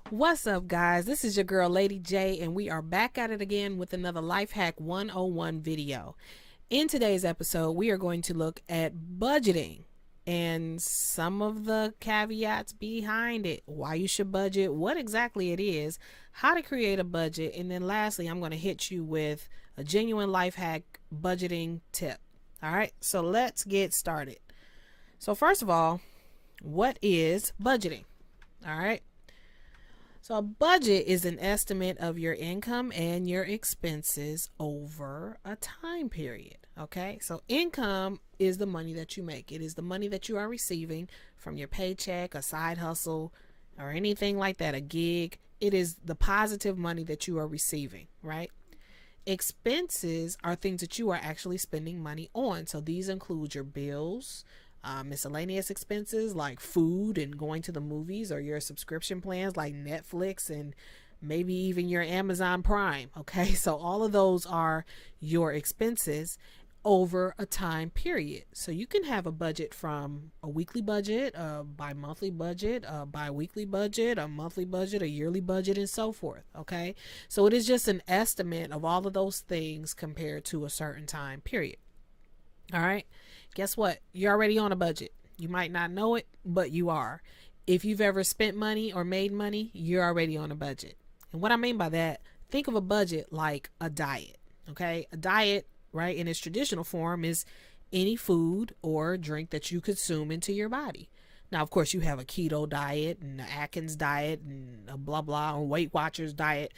What's up, guys? This is your girl, Lady J, and we are back at it again with another Life Hack 101 video. In today's episode, we are going to look at budgeting and some of the caveats behind it, why you should budget, what exactly it is, how to create a budget, and then lastly, I'm going to hit you with a genuine life hack budgeting tip. All right, so let's get started. So first of all, what is budgeting? All right. So a budget is an estimate of your income and your expenses over a time period. Okay, so income is the money that you make. It is the money that you are receiving from your paycheck, a side hustle, or anything like that, a gig. It is the positive money that you are receiving, right? Expenses are things that you are actually spending money on. So these include your bills, miscellaneous expenses like food and going to the movies, or your subscription plans like Netflix and maybe even your Amazon Prime. Okay, so all of those are your expenses over a time period. So you can have a budget from a weekly budget, a bi-monthly budget, a bi-weekly budget, a monthly budget, a yearly budget, and so forth. Okay, so it is just an estimate of all of those things compared to a certain time period. All right. Guess what? You're already on a budget. You might not know it, but you are. If you've ever spent money or made money, you're already on a budget. And what I mean by that, think of a budget like a diet. Okay. A diet, right, in its traditional form is any food or drink that you consume into your body. Now, of course, you have a keto diet and an Atkins diet and a blah, blah, or Weight Watchers diet.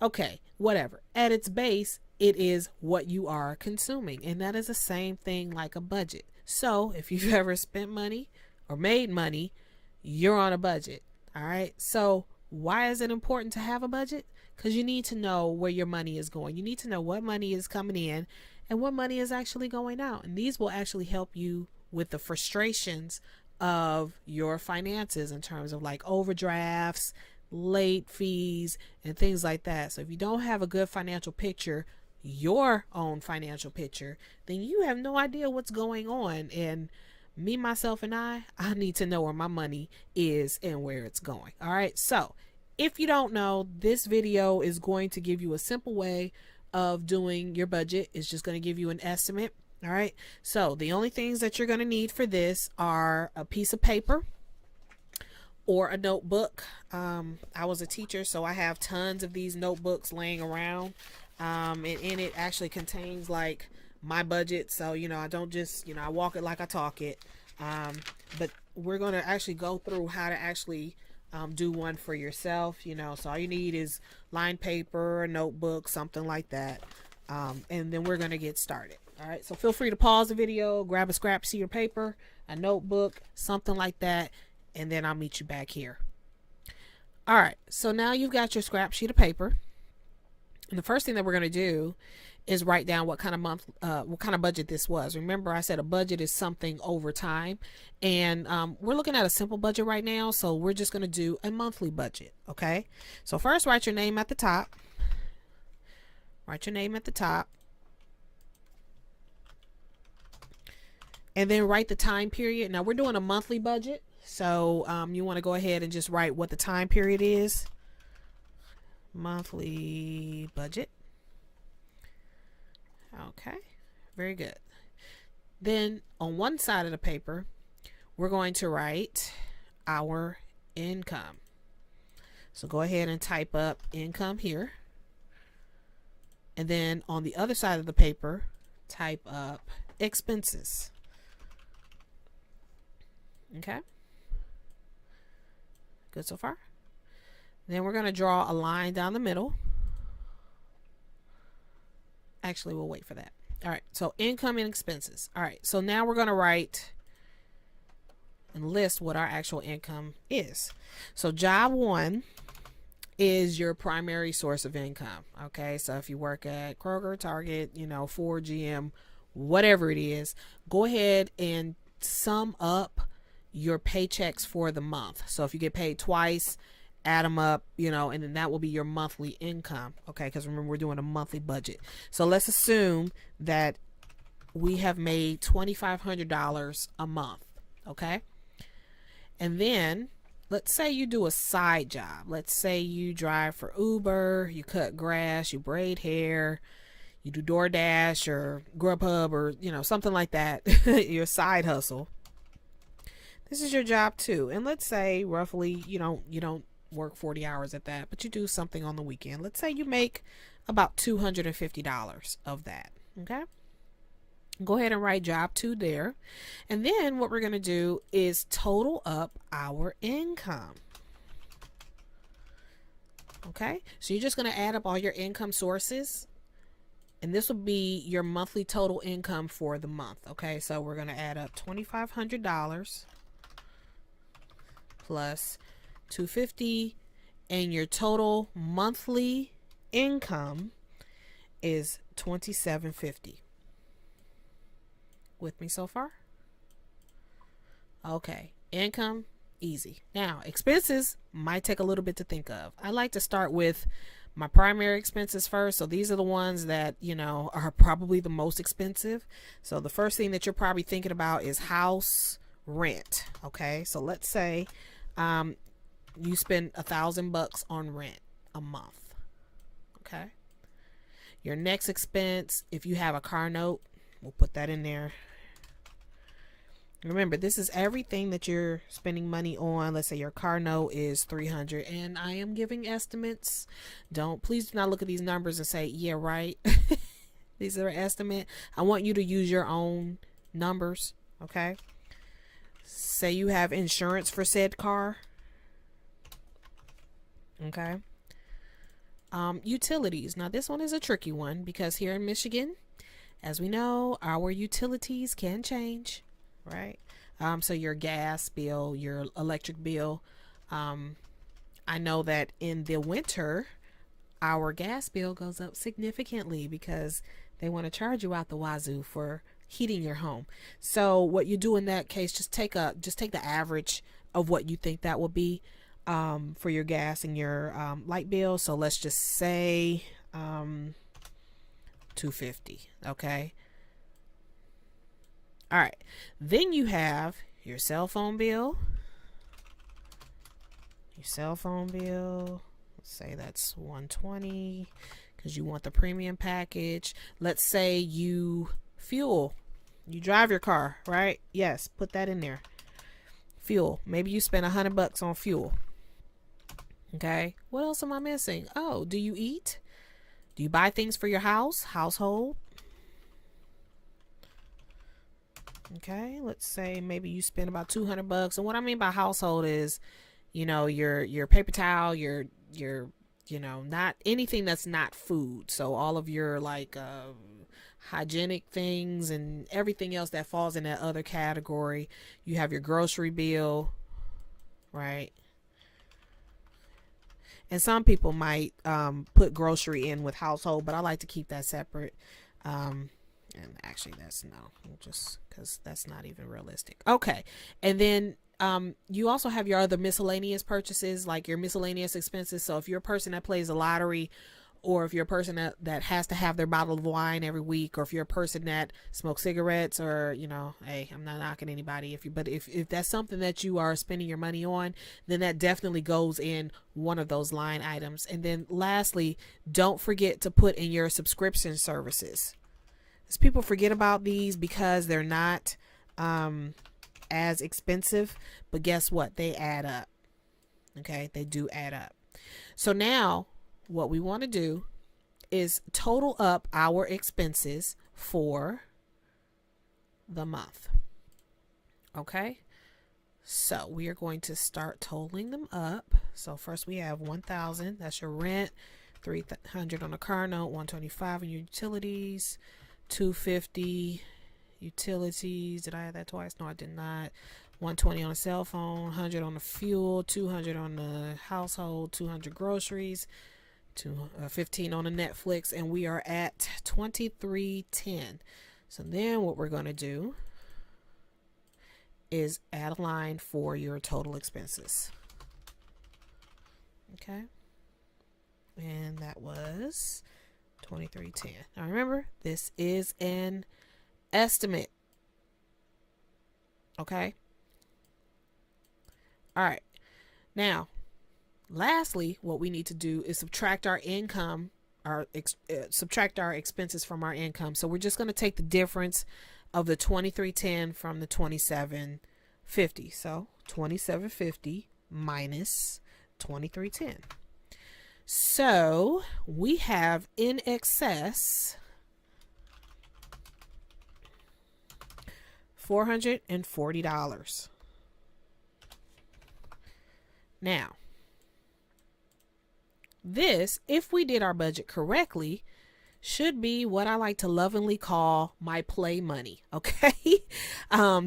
Okay, whatever. At its base, it is what you are consuming. And that is the same thing like a budget. So if you've ever spent money or made money, you're on a budget. All right. So why is it important to have a budget? Because you need to know where your money is going. You need to know what money is coming in and what money is actually going out. And these will actually help you with the frustrations of your finances in terms of like overdrafts, late fees, and things like that. So if you don't have a good financial picture, your own financial picture, then you have no idea what's going on. And me, myself, and I need to know where my money is and where it's going. All right. So if you don't know, this video is going to give you a simple way of doing your budget. It's just going to give you an estimate. All right. So the only things that you're going to need for this are a piece of paper or a notebook. I was a teacher, so I have tons of these notebooks laying around. And in it actually contains like my budget. So, I don't just, I walk it like I talk it. But we're going to actually go through how to actually do one for yourself, so all you need is lined paper, a notebook, something like that. And then we're going to get started. All right. So feel free to pause the video, grab a scrap sheet of paper, a notebook, something like that. And then I'll meet you back here. All right. So now you've got your scrap sheet of paper. And the first thing that we're going to do is write down what kind of budget this was. Remember, I said a budget is something over time, and we're looking at a simple budget right now. So we're just going to do a monthly budget. Okay. So first, write your name at the top. Write your name at the top. And then write the time period. Now we're doing a monthly budget. So you want to go ahead and just write what the time period is. Monthly budget. Okay, very good. Then on one side of the paper, we're going to write our income. So go ahead and type up income here. And then on the other side of the paper, type up expenses. Okay. Good so far? Then we're going to draw a line down the middle. Actually, we'll wait for that. All right. So income and expenses. All right. So now we're going to write and list what our actual income is. So job one is your primary source of income. Okay. So if you work at Kroger, Target, Ford, GM, whatever it is, go ahead and sum up your paychecks for the month. So if you get paid twice, add them up, and then that will be your monthly income. Okay. Because remember, we're doing a monthly budget. So let's assume that we have made $2,500 a month. Okay. And then let's say you do a side job. Let's say you drive for Uber, you cut grass, you braid hair, you do DoorDash or Grubhub or, you know, something like that. Your side hustle. This is your job too. And let's say roughly you don't work 40 hours at that, but you do something on the weekend. Let's say you make about $250 of that. Okay? Go ahead and write job 2 there. And then what we're going to do is total up our income. Okay? So you're just going to add up all your income sources. And this will be your monthly total income for the month. Okay? So we're going to add up $2,500 plus 250, and your total monthly income is 2750. With me so far? Okay, income, easy. Now, expenses might take a little bit to think of. I like to start with my primary expenses first. So these are the ones that, you know, are probably the most expensive. So the first thing that you're probably thinking about is house rent. Okay, so let's say you spend $1,000 on rent a month. Okay, your next expense, if you have a car note, we'll put that in there. Remember, this is everything that you're spending money on. Let's say your car note is $300, and I am giving estimates. Please do not look at these numbers and say, yeah, right. These are an estimate. I want you to use your own numbers. Okay. Say you have insurance for said car. Okay. Utilities. Now this one is a tricky one because here in Michigan, as we know, our utilities can change, right? So your gas bill, your electric bill. I know that in the winter, our gas bill goes up significantly because they want to charge you out the wazoo for heating your home. So what you do in that case, just take the average of what you think that will be for your gas and your light bill. So let's just say $250. Okay. All right. Then you have your cell phone bill. Your cell phone bill. Let's say that's $120 because you want the premium package. Let's say you drive your car, right? Yes, put that in there. Fuel. Maybe you spend $100 on fuel. Okay. What else am I missing? Oh, do you eat? Do you buy things for your household? Okay, let's say maybe you spend about $200. And what I mean by household is, you know, your paper towel, your you know, not anything that's not food. So all of your like hygienic things and everything else that falls in that other category. You have your grocery bill, right? And some people might put grocery in with household, but I like to keep that separate. And actually just because that's not even realistic. Okay. And then you also have your other miscellaneous purchases, like your miscellaneous expenses. So if you're a person that plays the lottery, or if you're a person that has to have their bottle of wine every week, or if you're a person that smokes cigarettes, or, you know, hey, I'm not knocking anybody. But if that's something that you are spending your money on, then that definitely goes in one of those line items. And then lastly, don't forget to put in your subscription services. As people forget about these because they're not as expensive, but guess what? They add up. Okay, they do add up. So now what we want to do is total up our expenses for the month. Okay, so we are going to start totaling them up. So first we have 1,000. That's your rent. 300 on the car note. 125 on your utilities. 250 utilities. Did I add that twice? No, I did not. 120 on the cell phone. 100 on the fuel. 200 on the household. 200 groceries. 15 on the Netflix, and we are at 2310. So then what we're going to do is add a line for your total expenses. Okay, and that was 2310. Now remember, this is an estimate. Okay, all right. Now, lastly, what we need to do is subtract our income, subtract our expenses from our income. So we're just going to take the difference of the 2310 from the 2750. So 2750 minus 2310. So we have in excess $440. Now, this, if we did our budget correctly, should be what I like to lovingly call my play money. Okay.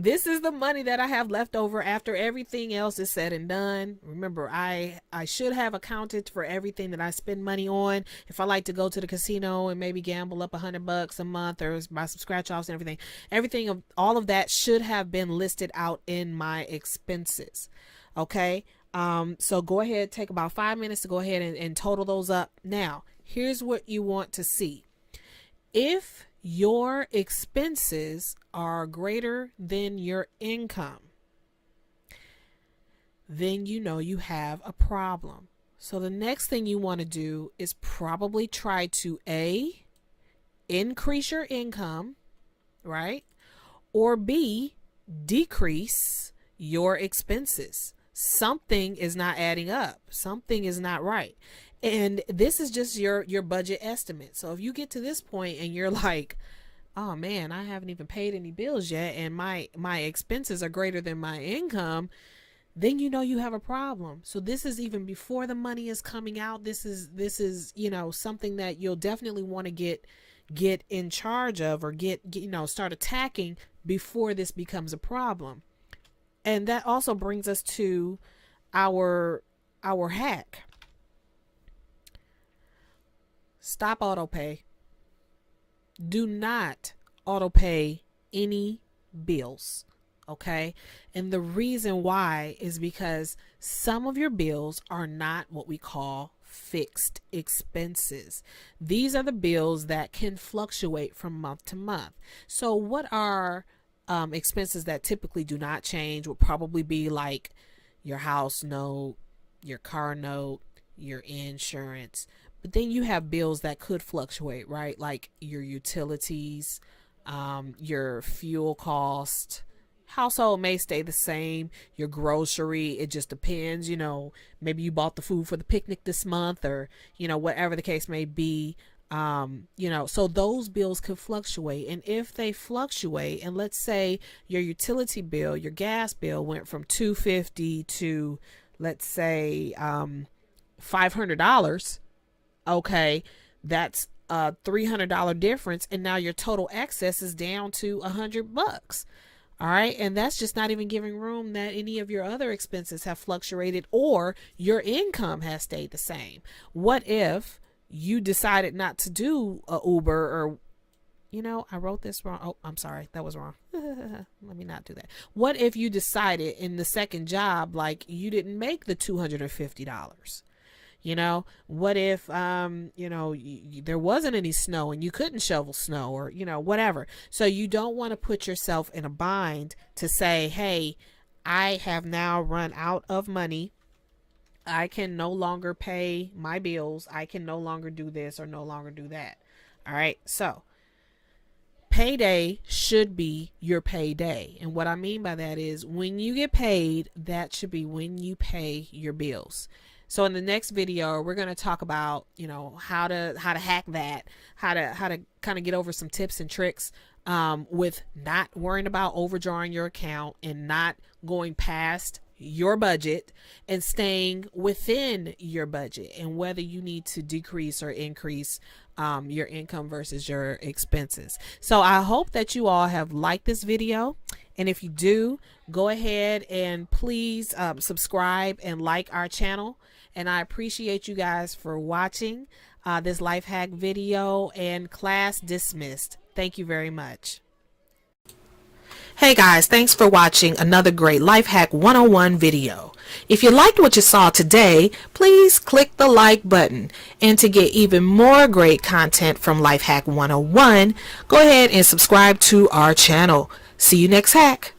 This is the money that I have left over after everything else is said and done. Remember, I should have accounted for everything that I spend money on. If I like to go to the casino and maybe gamble up $100 a month or buy some scratch offs and everything of all of that should have been listed out in my expenses. Okay. So go ahead, take about 5 minutes to go ahead and total those up. Now, here's what you want to see. If your expenses are greater than your income, then you know you have a problem. So the next thing you want to do is probably try to A, increase your income, right? Or B, decrease your expenses. Something is not adding up. Something is not right. And this is just your budget estimate. So if you get to this point and you're like, oh man, I haven't even paid any bills yet and my expenses are greater than my income, then you know you have a problem. So this is even before the money is coming out. This is, you know, something that you'll definitely want to get in charge of or get start attacking before this becomes a problem. And that also brings us to our hack. Stop autopay. Do not autopay any bills. Okay. And the reason why is because some of your bills are not what we call fixed expenses. These are the bills that can fluctuate from month to month. So what are expenses that typically do not change? Would probably be like your house note, your car note, your insurance. But then you have bills that could fluctuate, right? Like your utilities, your fuel cost. Household may stay the same. Your grocery, it just depends. You know, maybe you bought the food for the picnic this month, or whatever the case may be. So those bills could fluctuate. And if they fluctuate, and let's say your utility bill, your gas bill went from $250 to, let's say, $500. Okay, that's a $300 difference, and now your total excess is down to $100. All right, and that's just not even giving room that any of your other expenses have fluctuated or your income has stayed the same. What if you decided not to do a Uber, or I wrote this wrong. Oh, I'm sorry, that was wrong. Let me not do that. What if you decided in the second job, like, you didn't make the $250? What if, there wasn't any snow and you couldn't shovel snow, or, whatever. So you don't want to put yourself in a bind to say, hey, I have now run out of money. I can no longer pay my bills. I can no longer do this or no longer do that. All right. So payday should be your payday. And what I mean by that is when you get paid, that should be when you pay your bills. So in the next video, we're going to talk about, how to hack that, how to kind of get over some tips and tricks with not worrying about overdrawing your account and not going past your budget and staying within your budget, and whether you need to decrease or increase your income versus your expenses. So I hope that you all have liked this video. And if you do, go ahead and please subscribe and like our channel. And I appreciate you guys for watching this life hack video, and class dismissed. Thank you very much. Hey guys, thanks for watching another great Life Hack 101 video. If you liked what you saw today, please click the like button. And to get even more great content from Life Hack 101, go ahead and subscribe to our channel. See you next hack.